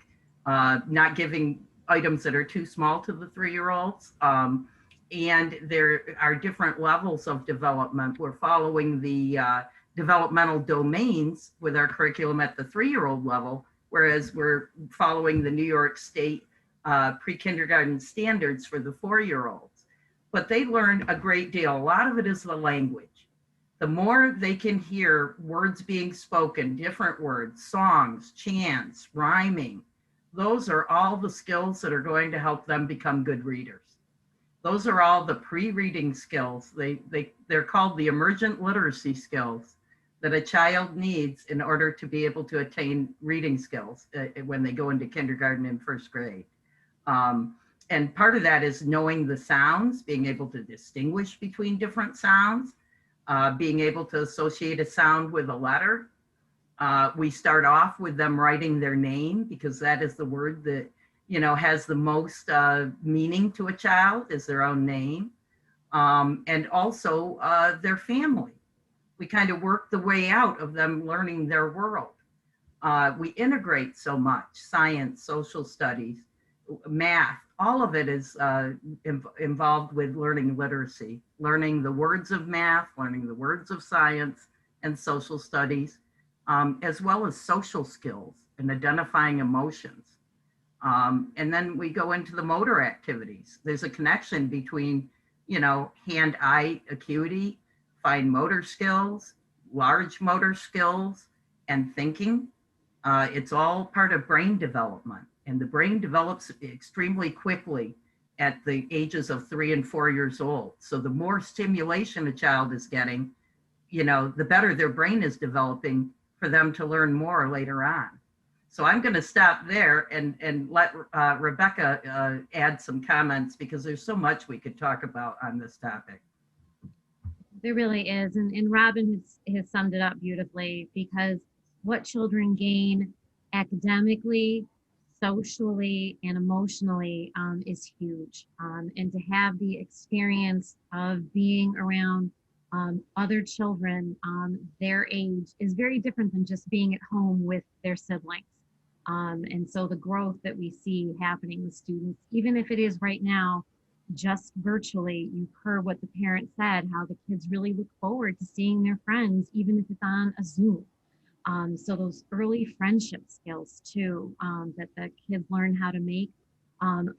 not giving items that are too small to the 3-year-olds. And there are different levels of development. We're following the developmental domains with our curriculum at the 3-year-old level, whereas we're following the New York State pre-kindergarten standards for the 4-year-olds. But they learn a great deal. A lot of it is the language. The more they can hear words being spoken, different words, songs, chants, rhyming, those are all the skills that are going to help them become good readers. Those are all the pre-reading skills. They're called the emergent literacy skills that a child needs in order to be able to attain reading skills when they go into kindergarten and first grade. And part of that is knowing the sounds, being able to distinguish between different sounds, being able to associate a sound with a letter. We start off with them writing their name because that is the word that, you know, has the most meaning to a child, is their own name. And also their family. We kind of work the way out of them learning their world. We integrate so much: science, social studies, math, all of it is involved with learning literacy, learning the words of math, learning the words of science and social studies, as well as social skills and identifying emotions. And then we go into the motor activities. There's a connection between, you know, hand-eye acuity, fine motor skills, large motor skills, and thinking. It's all part of brain development. And the brain develops extremely quickly at the ages of 3 and 4 years old. So the more stimulation a child is getting, you know, the better their brain is developing for them to learn more later on. So I'm going to stop there and let Rebecca add some comments, because there's so much we could talk about on this topic. There really is. And Robin has summed it up beautifully, because what children gain academically, socially, and emotionally is huge. And to have the experience of being around other children their age is very different than just being at home with their siblings. And so the growth that we see happening with students, even if it is right now, just virtually, you've heard what the parent said, how the kids really look forward to seeing their friends, even if it's on a Zoom. So those early friendship skills too, that the kids learn how to make,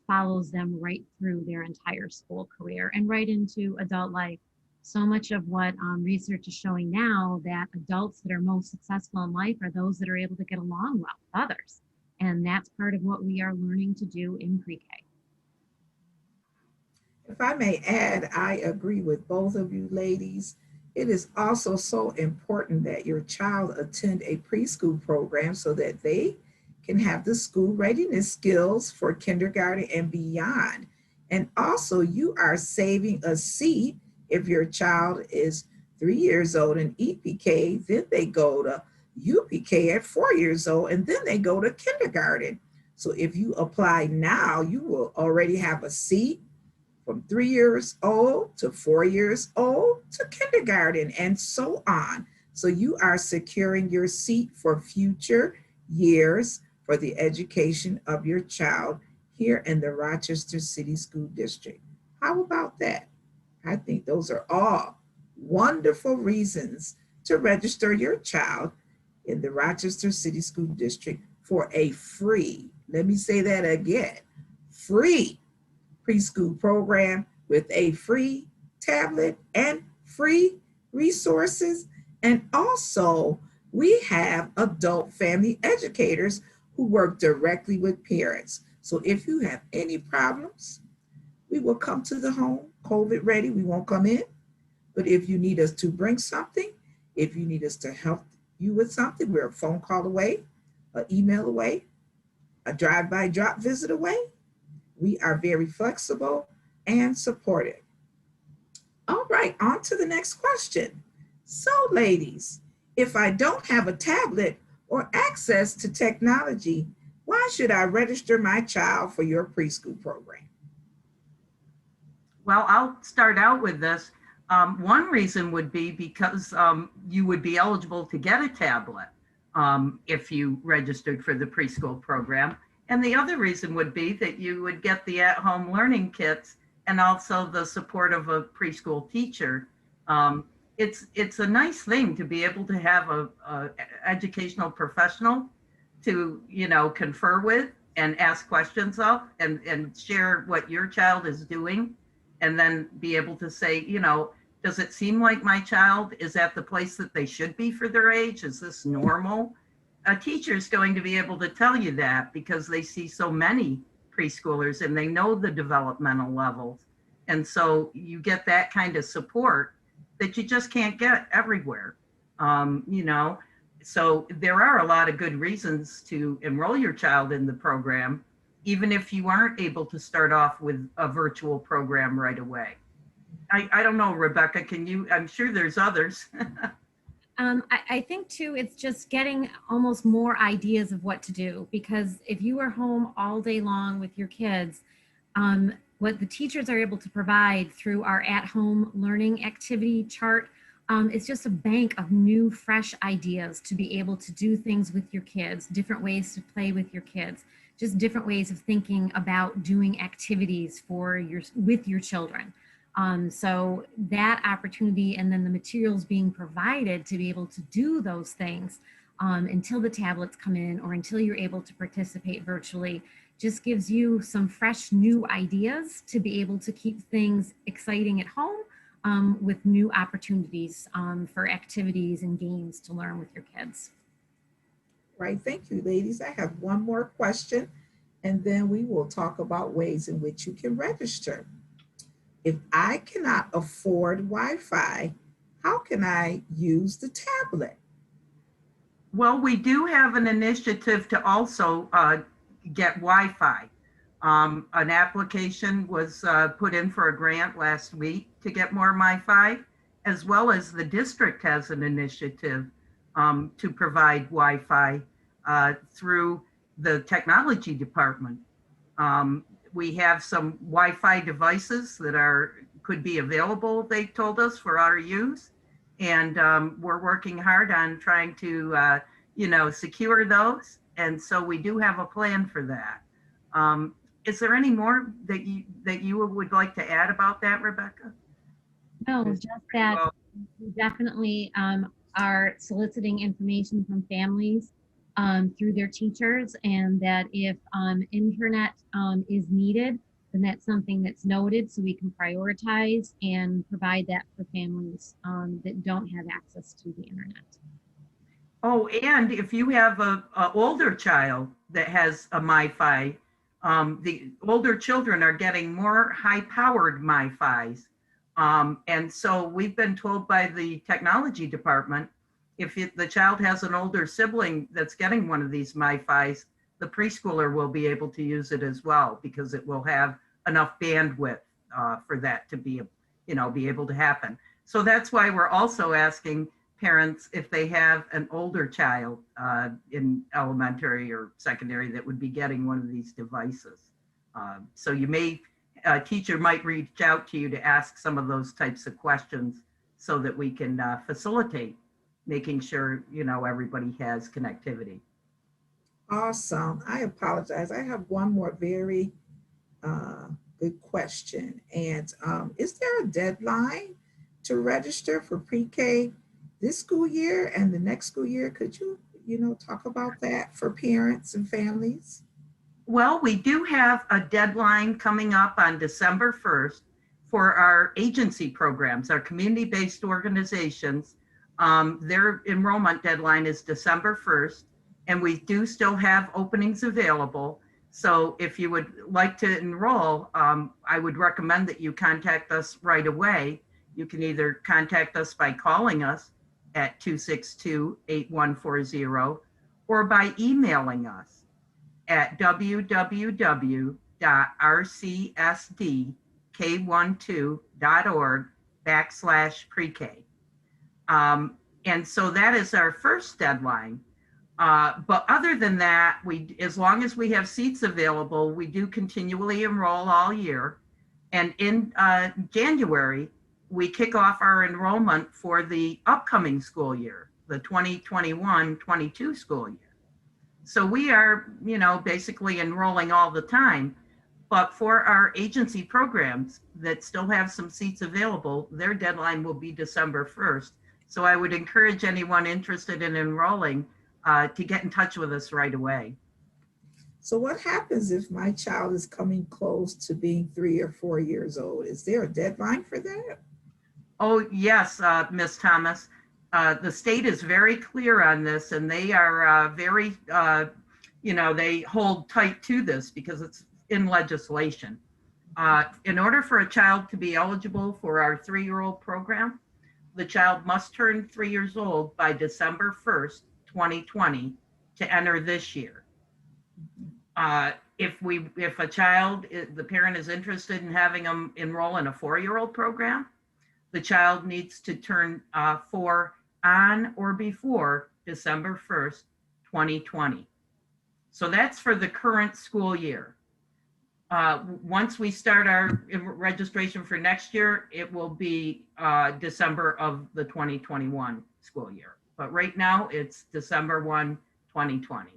follows them right through their entire school career and right into adult life. So much of what research is showing now, that adults that are most successful in life are those that are able to get along well with others. And that's part of what we are learning to do in pre-K. If I may add, I agree with both of you ladies. It is also so important that your child attend a preschool program so that they can have the school readiness skills for kindergarten and beyond. And also, you are saving a seat. If your child is 3 years old in EPK, then they go to UPK at 4 years old, and then they go to kindergarten. So if you apply now, you will already have a seat from 3 years old to 4 years old to kindergarten, and so on. So you are securing your seat for future years for the education of your child here in the Rochester City School District. How about that? I think those are all wonderful reasons to register your child in the Rochester City School District for a free, let me say that again, free preschool program with a free tablet and free resources. And also, we have adult family educators who work directly with parents. So if you have any problems, we will come to the home, COVID ready. We won't come in. But if you need us to bring something, if you need us to help you with something, we're a phone call away, an email away, a drive-by drop visit away. We are very flexible and supportive. All right, on to the next question. So ladies, if I don't have a tablet or access to technology, why should I register my child for your preschool program? Well, I'll start out with this. One reason would be because you would be eligible to get a tablet if you registered for the preschool program. And the other reason would be that you would get the at-home learning kits and also the support of a preschool teacher. It's a nice thing to be able to have a educational professional to, you know, confer with and ask questions of and share what your child is doing, and then be able to say, you know, does it seem like my child is at the place that they should be for their age? Is this normal? A teacher is going to be able to tell you that because they see so many preschoolers and they know the developmental levels. And so you get that kind of support that you just can't get everywhere, you know. So there are a lot of good reasons to enroll your child in the program, even if you aren't able to start off with a virtual program right away. I don't know, Rebecca, can you, I'm sure there's others. I think too, it's just getting almost more ideas of what to do, because if you are home all day long with your kids, what the teachers are able to provide through our at-home learning activity chart is just a bank of new, fresh ideas to be able to do things with your kids, different ways to play with your kids, just different ways of thinking about doing activities with your children. So that opportunity, and then the materials being provided to be able to do those things until the tablets come in or until you're able to participate virtually, just gives you some fresh new ideas to be able to keep things exciting at home with new opportunities for activities and games to learn with your kids. Right, thank you, ladies. I have one more question, and then we will talk about ways in which you can register. If I cannot afford Wi-Fi, how can I use the tablet? Well, we do have an initiative to also get Wi-Fi. An application was put in for a grant last week to get more Wi-Fi, as well as the district has an initiative to provide Wi-Fi through the technology department. We have some Wi-Fi devices that could be available, they told us, for our use. And we're working hard on trying to, secure those. And so we do have a plan for that. Is there any more that you would like to add about that, Rebecca? No, just that we definitely are soliciting information from families through their teachers, and that if internet is needed, then that's something that's noted so we can prioritize and provide that for families that don't have access to the internet. Oh, and if you have a older child that has a MiFi, the older children are getting more high-powered MiFis. And so we've been told by the technology department, if the child has an older sibling that's getting one of these MiFis, the preschooler will be able to use it as well, because it will have enough bandwidth for that to be able to happen. So that's why we're also asking parents, if they have an older child in elementary or secondary that would be getting one of these devices. So a teacher might reach out to you to ask some of those types of questions so that we can facilitate making sure, everybody has connectivity. Awesome. I apologize. I have one more very good question. And is there a deadline to register for pre-K this school year and the next school year? Could you, talk about that for parents and families? Well, we do have a deadline coming up on December 1st for our agency programs, our community-based organizations. Their enrollment deadline is December 1st, and we do still have openings available. So if you would like to enroll, I would recommend that you contact us right away. You can either contact us by calling us at 262-8140 or by emailing us at www.rcsdk12.org/pre-K. And so that is our first deadline. But other than that, as long as we have seats available, we do continually enroll all year. And in January, we kick off our enrollment for the upcoming school year, the 2021-22 school year. So we are, basically enrolling all the time. But for our agency programs that still have some seats available, their deadline will be December 1st. So I would encourage anyone interested in enrolling to get in touch with us right away. So what happens if my child is coming close to being 3 or 4 years old? Is there a deadline for that? Oh, yes, Ms. Thomas. The state is very clear on this, and they are very, they hold tight to this because it's in legislation. In order for a child to be eligible for our 3-year-old program, the child must turn 3 years old by December 1st, 2020 to enter this year. If a child, the parent is interested in having them enroll in a 4-year-old program, the child needs to turn 4 on or before December 1st, 2020. So that's for the current school year. Once we start our registration for next year, it will be December of the 2021 school year. But right now it's December 1, 2020.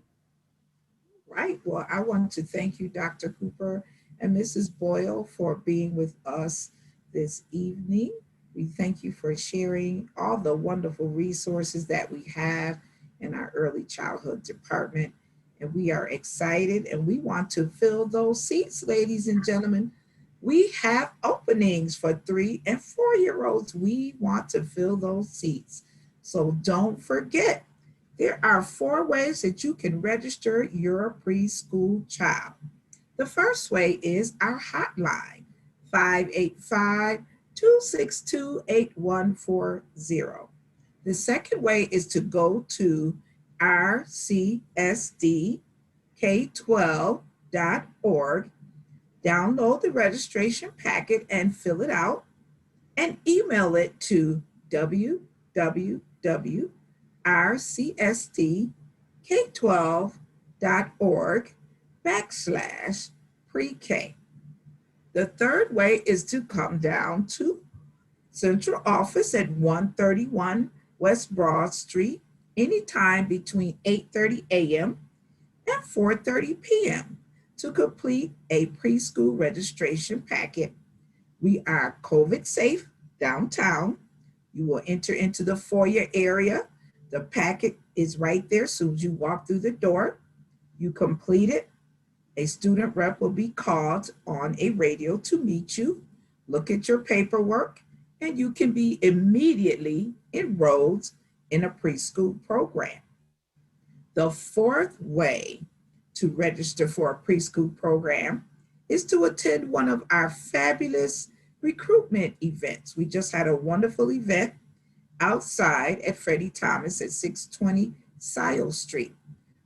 Right. Well, I want to thank you, Dr. Cooper and Mrs. Boyle, for being with us this evening. We thank you for sharing all the wonderful resources that we have in our early childhood department. And we are excited and we want to fill those seats, ladies and gentlemen. We have openings for 3 and 4-year-olds. We want to fill those seats. So don't forget, there are 4 ways that you can register your preschool child. The first way is our hotline, 262-8140. The second way is to go to rcsdk12.org, download the registration packet and fill it out, and email it to www.rcsdk12.org/pre-K. The third way is to come down to Central Office at 131 West Broad Street anytime between 8:30 a.m. and 4:30 p.m. to complete a preschool registration packet. We are COVID safe downtown. You will enter into the foyer area. The packet is right there. As soon as you walk through the door, you complete it. A student rep will be called on a radio to meet you, look at your paperwork, and you can be immediately enrolled in a preschool program. The fourth way to register for a preschool program is to attend one of our fabulous recruitment events. We just had a wonderful event outside at Freddie Thomas at 620 Sile Street.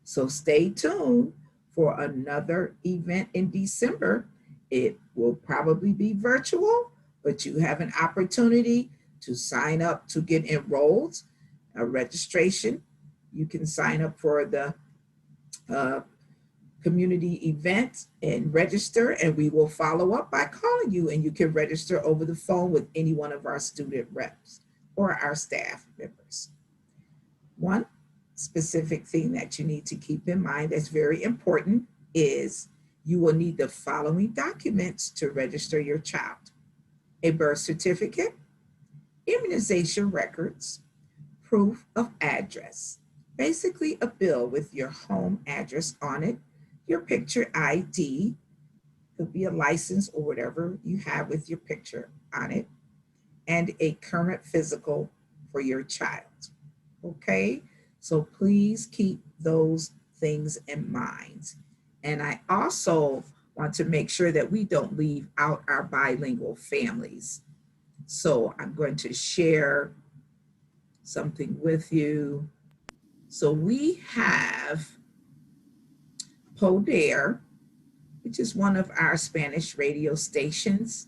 So stay tuned for another event in December. It will probably be virtual, but you have an opportunity to sign up to get enrolled. A registration, you can sign up for the community event and register, and we will follow up by calling you, and you can register over the phone with any one of our student reps or our staff members. One specific thing that you need to keep in mind that's very important is you will need the following documents to register your child: a birth certificate, immunization records, proof of address, basically a bill with your home address on it, your picture ID, could be a license or whatever you have with your picture on it, and a current physical for your child. Okay, so please keep those things in mind. And I also want to make sure that we don't leave out our bilingual families. So I'm going to share something with you. So we have Poder, which is one of our Spanish radio stations.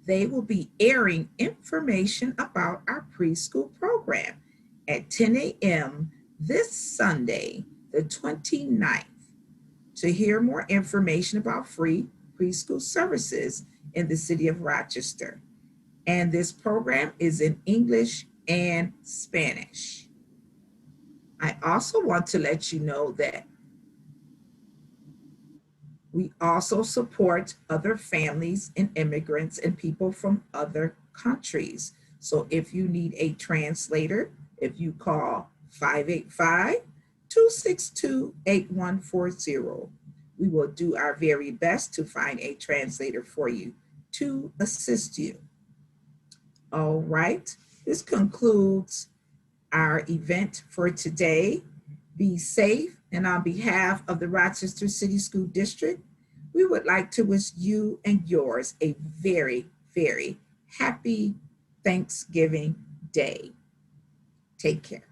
They will be airing information about our preschool program at 10 a.m. this Sunday, the 29th. To hear more information about free preschool services in the city of Rochester. And this program is in English and Spanish. I also want to let you know that we also support other families and immigrants and people from other countries. So if you need a translator, if you call 585-262-8140, we will do our very best to find a translator for you to assist you. All right, this concludes our event for today. Be safe, and on behalf of the Rochester City School District, we would like to wish you and yours a very, very happy Thanksgiving Day. Take care.